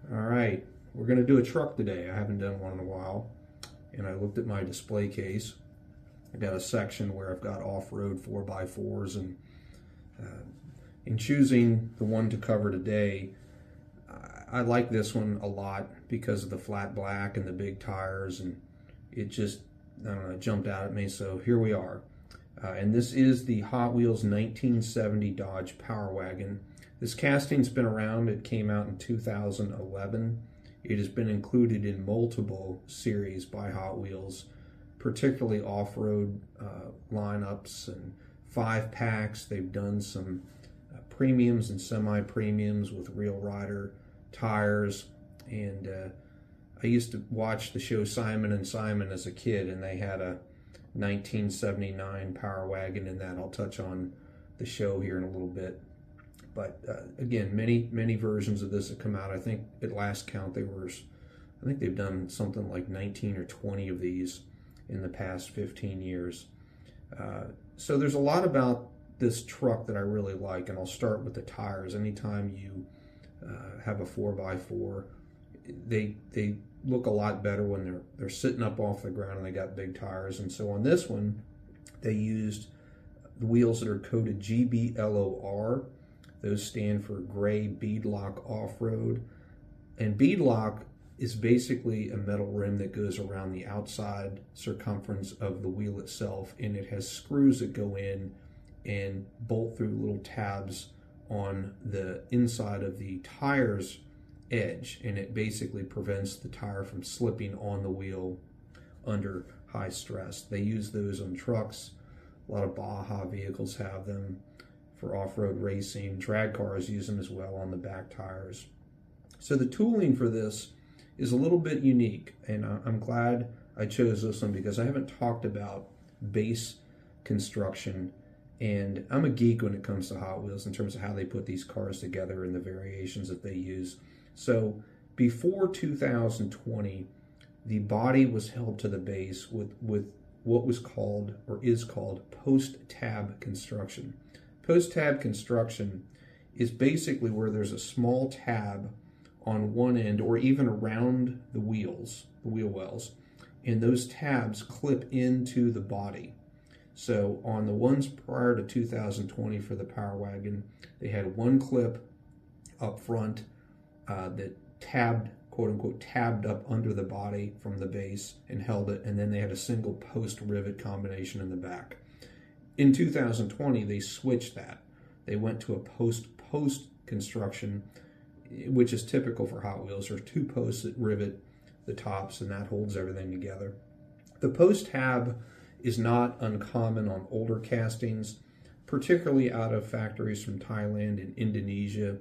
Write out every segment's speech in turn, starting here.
All right, we're going to do a truck today. I haven't done one in a while, and I looked at my display case. I got a section where I've got off-road 4x4s, and in choosing the one to cover today, I like this one a lot because of the flat black and the big tires, and it just, I don't know, it jumped out at me, so here we are. And this is the Hot Wheels 1970 Dodge Power Wagon. This casting's been around. It came out in 2011. It has been included in multiple series by Hot Wheels, particularly off-road lineups and 5-packs. They've done some premiums and semi-premiums with Real Rider tires. And I used to watch the show Simon and Simon as a kid, and they had a 1979 Power Wagon in that. I'll touch on the show here in a little bit. But again, many versions of this have come out. I think at last count I think they've done something like 19 or 20 of these in the past 15 years. So there's a lot about this truck that I really like, and I'll start with the tires. Anytime you have a 4x4, they look a lot better when they're sitting up off the ground and they got big tires. And so on this one, they used the wheels that are coded GBLOR. Those stand for Gray Beadlock Off-Road. And beadlock is basically a metal rim that goes around the outside circumference of the wheel itself, and it has screws that go in and bolt through little tabs on the inside of the tire's edge, and it basically prevents the tire from slipping on the wheel under high stress. They use those on trucks. A lot of Baja vehicles have them for off-road racing. Drag cars use them as well on the back tires. So the tooling for this is a little bit unique, and I'm glad I chose this one because I haven't talked about base construction, and I'm a geek when it comes to Hot Wheels in terms of how they put these cars together and the variations that they use. So before 2020, the body was held to the base with what was called, or is called, post-tab construction. Post-tab construction is basically where there's a small tab on one end or even around the wheels, the wheel wells, and those tabs clip into the body. So on the ones prior to 2020 for the Power Wagon, they had one clip up front that tabbed, quote unquote, tabbed up under the body from the base and held it, and then they had a single post rivet combination in the back. In 2020, they switched that. They went to a post construction, which is typical for Hot Wheels. There's two posts that rivet the tops, and that holds everything together. The post tab is not uncommon on older castings, particularly out of factories from Thailand and Indonesia.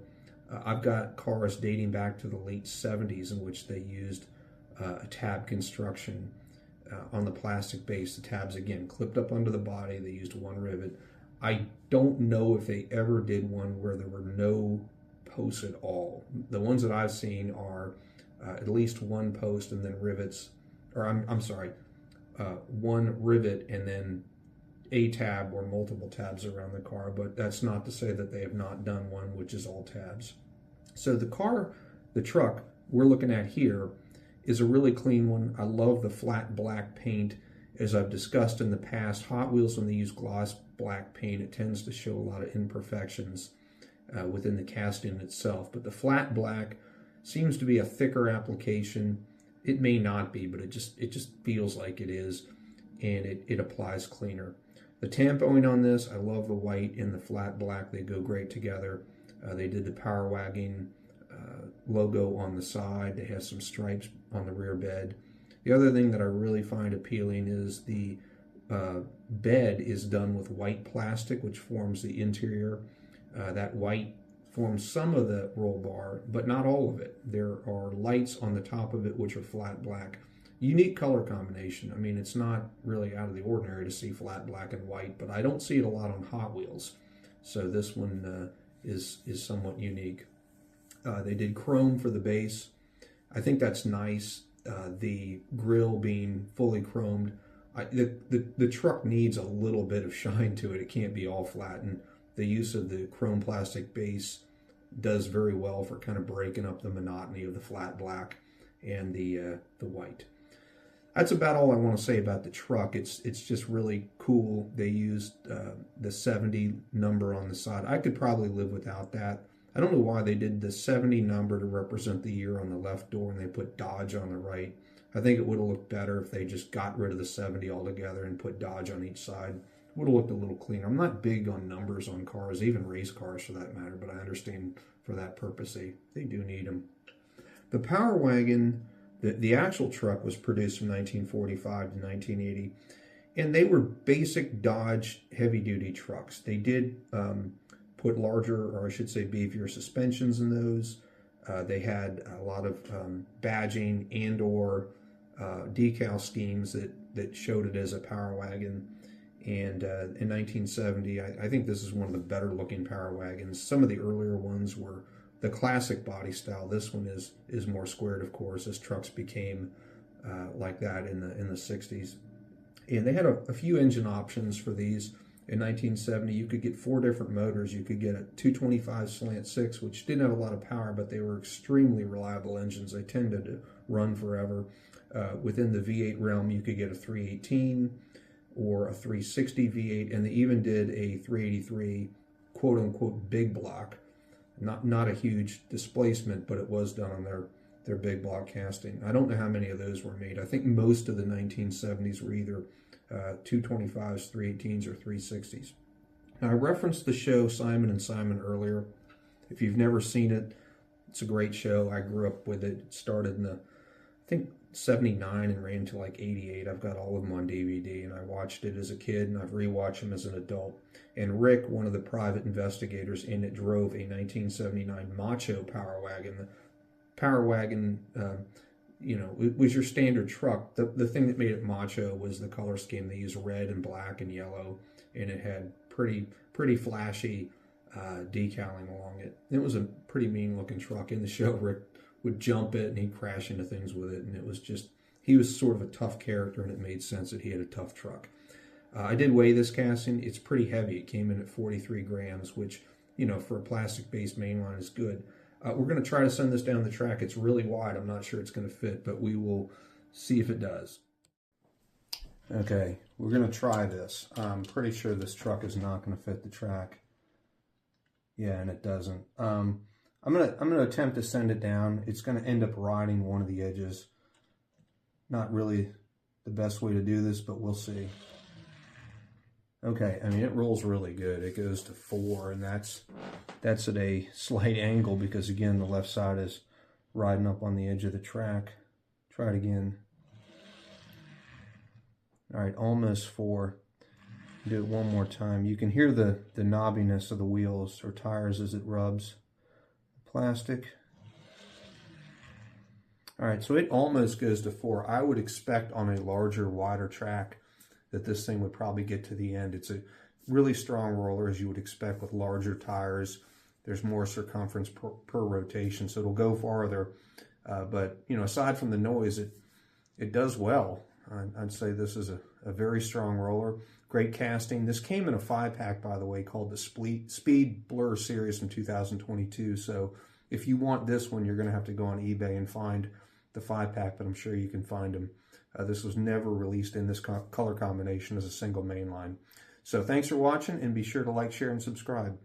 I've got cars dating back to the late 70s in which they used a tab construction on the plastic base. The tabs, again, clipped up under the body. They used one rivet. I don't know if they ever did one where there were no posts at all. The ones that I've seen are at least one post and then rivets, or I'm sorry, one rivet and then a tab or multiple tabs around the car, but that's not to say that they have not done one which is all tabs. So the truck we're looking at here is a really clean one. I love the flat black paint. As I've discussed in the past, Hot Wheels, when they use gloss black paint, it tends to show a lot of imperfections within the casting itself. But the flat black seems to be a thicker application. It may not be, but it just feels like it is, and it applies cleaner. The tampoing on this, I love the white and the flat black. They go great together. They did the Power Wagon logo on the side. They have some stripes on the rear bed. The other thing that I really find appealing is the bed is done with white plastic, which forms the interior. That white forms some of the roll bar, but not all of it. There are lights on the top of it, which are flat black. Unique color combination. I mean, it's not really out of the ordinary to see flat black and white, but I don't see it a lot on Hot Wheels. So this one is somewhat unique. They did chrome for the base. I think that's nice. The grille being fully chromed. The truck needs a little bit of shine to it. It can't be all flat. And the use of the chrome plastic base does very well for kind of breaking up the monotony of the flat black and the white. That's about all I want to say about the truck. It's just really cool. They used the 70 number on the side. I could probably live without that. I don't know why they did the 70 number to represent the year on the left door and they put Dodge on the right. I think it would have looked better if they just got rid of the 70 altogether and put Dodge on each side. It would have looked a little cleaner. I'm not big on numbers on cars, even race cars for that matter, but I understand for that purpose they do need them. The Power Wagon, the actual truck, was produced from 1945 to 1980, and they were basic Dodge heavy-duty trucks. They did put larger, or I should say beefier suspensions in those. They had a lot of badging and or decal schemes that showed it as a Power Wagon. And in 1970, I think this is one of the better looking Power Wagons. Some of the earlier ones were the classic body style. This one is more squared, of course, as trucks became like that in the 60s. And they had a few engine options for these. In 1970, you could get 4 different motors. You could get a 225 slant 6, which didn't have a lot of power, but they were extremely reliable engines. They tended to run forever. Within the V8 realm, you could get a 318 or a 360 V8, and they even did a 383 quote-unquote big block. Not a huge displacement, but it was done on their big block casting. I don't know how many of those were made. I think most of the 1970s were either 225s, 318s, or 360s. Now, I referenced the show Simon & Simon earlier. If you've never seen it, it's a great show. I grew up with it. It started in I think 79 and ran to like 88. I've got all of them on DVD, and I watched it as a kid, and I've rewatched them as an adult. And Rick, one of the private investigators in it, drove a 1979 Macho Power Wagon. The Power Wagon, it was your standard truck. The thing that made it macho was the color scheme. They used red and black and yellow, and it had pretty flashy decaling along it. It was a pretty mean looking truck. In the show, Rick would jump it and he'd crash into things with it, and it was just, he was sort of a tough character, and it made sense that he had a tough truck. I did weigh this casting. It's pretty heavy. It came in at 43 grams, which, for a plastic-based mainline is good. We're going to try to send this down the track. It's really wide. I'm not sure it's going to fit, but we will see if it does. Okay, we're going to try this. I'm pretty sure this truck is not going to fit the track. Yeah, and it doesn't. I'm gonna attempt to send it down. It's going to end up riding one of the edges. Not really the best way to do this, but we'll see. Okay, I mean, it rolls really good. It goes to 4, and that's at a slight angle because, again, the left side is riding up on the edge of the track. Try it again. All right, almost 4. Do it one more time. You can hear the knobbiness of the wheels or tires as it rubs plastic. All right, so it almost goes to 4. I would expect on a larger, wider track that this thing would probably get to the end. It's a really strong roller, as you would expect with larger tires. There's more circumference per rotation, so it'll go farther. But, aside from the noise, it does well. I'd say this is a very strong roller. Great casting. This came in a 5-pack, by the way, called the Speed Blur Series from 2022. So if you want this one, you're going to have to go on eBay and find the 5-pack, but I'm sure you can find them. This was never released in this color combination as a single mainline. So thanks for watching, and be sure to like, share, and subscribe.